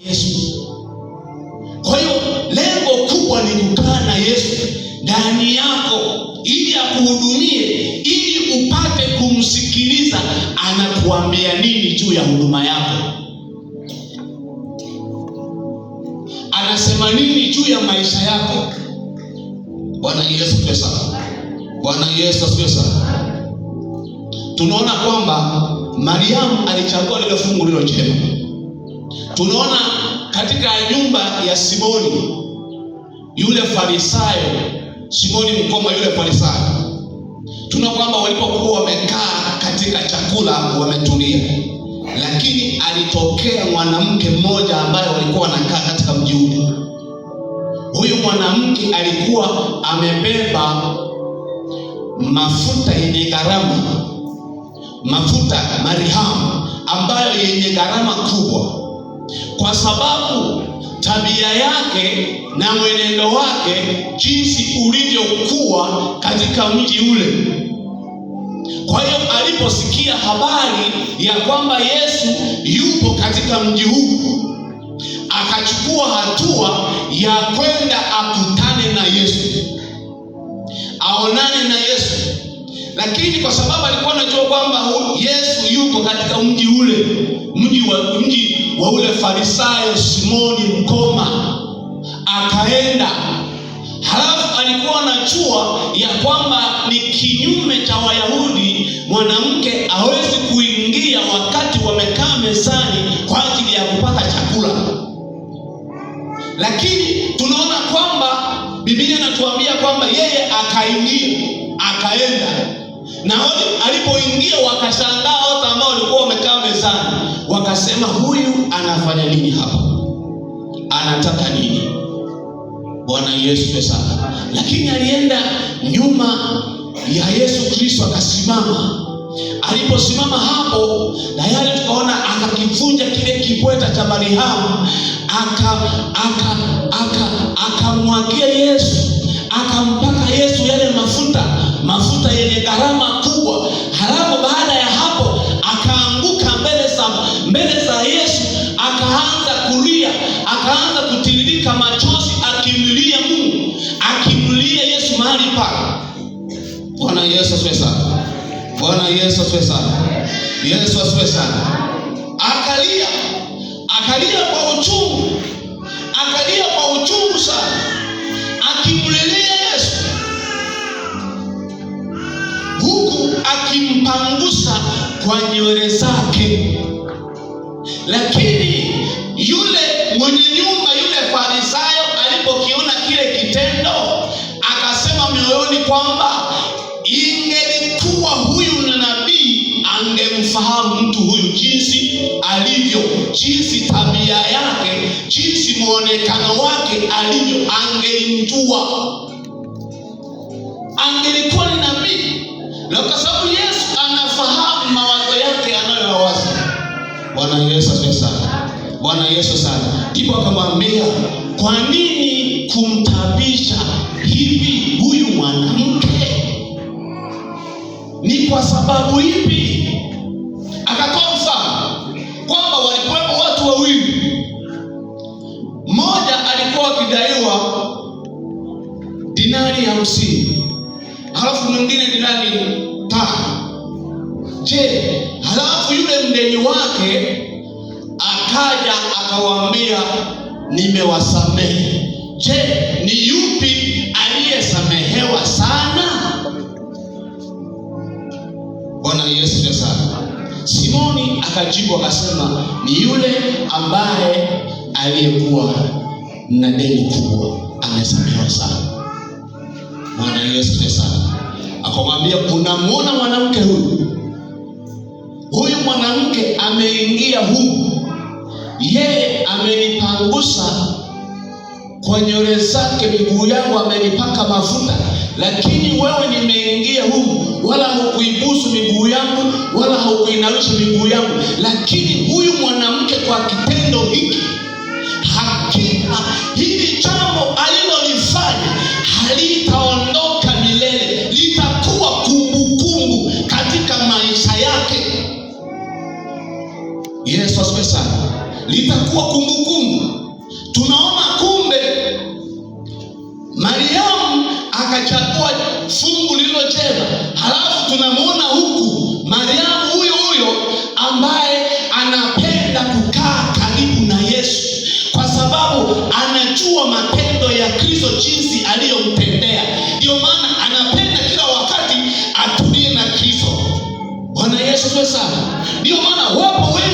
Yesu. Kwa hiyo lengo kubwa ni kukaa na Yesu ndani yako ili akuhudumie, ili upate kumsikiliza anakuambia nini juu ya huduma yako. Anasema nini juu ya maisha yako. Bwana Yesu asifiwe sana. Bwana Yesu asifiwe sana. Tunaona kwamba Mariamu alichagua lile fungu lilo jema. Tunaona katika nyumba ya Simoni yule Farisayo, Simoni mkoma yule Farisayo, tunaona kwamba walipokuwa wamekaa katika chakula wametulia, lakini alitokea mwanamke mmoja ambaye walikuwa wanakaa katika mji ule. Huyu mwanamke alikuwa amebeba mafuta yenye gharama, mafuta marihamu ambayo yenye gharama kubwa, kwa sababu tabia yake na mwenendo wake jinsi ulivyokuwa katika mji ule. Kwa hiyo aliposikia habari ya kwamba Yesu yupo katika mji huu, akachukua hatua ya kwenda akutane na Yesu, aonane na Yesu. Lakini kwa sababu alikuwa anajua kwamba Yesu yuko katika mji ule, mji wa ule Farisayo Simoni mkoma, akaenda. Halafu alikuwa anajua ya kwamba ni kinyume cha Wayahudi mwanamke hawezi kuingia wakati wamekaa mezani kwa ajili ya kupata chakula. Lakini tunaona kwamba Biblia inatuambia kwamba yeye akaingia, akaenda. Na alipoingia wakashangaa wote ambao walikuwa wamekaa mezani, wakasema huyu anafanya nini hapa? Anataka nini? Bwana Yesu asifiwe sana. Lakini alienda nyuma ya Yesu Kristo akasimama. Aliposimama hapo, tayari tukaona akakivunja kile kibweta cha marihamu, akamwagia Yesu, akampaka Yesu yale mafuta yenye gharama kubwa. Halafu baada ya hapo akaanguka mbele za Yesu, akaanza kulia, akaanza kutiririka machozi, akimlilia Mungu, akimlilia Yesu mahali pale. Bwana Yesu asifiwe sana. Bwana Yesu asifiwe sana. Yesu asifiwe sana. Akalia kwa uchungu, akalia kwa uchungu sana, akimlilia Yesu, huku akimpangusa kwa nywele zake. Lakini yule mwenye nyumba, yule Farisayo, alipokiona kile kitendo, akasema moyoni kwamba ingelikuwa huyu ni nabii, angemfahamu mtu huyu jinsi alivyo, jinsi tabia yake, jinsi muonekano wake alivyo, angelimjua, angelikuwa ni nabii. Na kwa sababu Yesu anafahamu mawazo yake anayowaza. Bwana Yesu asifiwe sana. Bwana Yesu sana. Ndipo akamwambia, kwa nini kumtabisha hivi huyu mwanamke? Ni kwa sababu ipi? Akatoa mfano kwamba walikuwepo watu wawili. Mmoja alikuwa akidaiwa dinari 50, halafu mwingine dinari 5. Je, halafu yule mdeni wake akaja akawaambia, nimewasamehe. Je, ni yupi aliyesamehewa sana? Bwana Yesu asifiwe sana. Simoni akajibu akasema, ni yule ambaye aliyekuwa na deni kubwa, amesamehewa sana. Bwana Yesu asifiwe sana. Akamwambia, unamwona mwanamke huyu mwanamke ameingia humu, yeye amenipangusa kwa nywele zake, miguu yangu amenipaka mafuta, lakini wewe nimeingia humu, wala hukuibusu miguu yangu, wala hukuinawisha miguu yangu. Lakini huyu mwanamke kwa kitendo hiki, hakika hili jambo alilolifanya halitaondoka milele, litakuwa kumbukumbu katika maisha yake. Yesu asifiwe sana. Litakuwa kumbukumbu. kujua matendo ya Kristo jinsi aliyomtendea. Ndio maana anapenda kila wakati atulie na Kristo. Bwana Yesu asifiwe sana. Ndio maana wapo wengi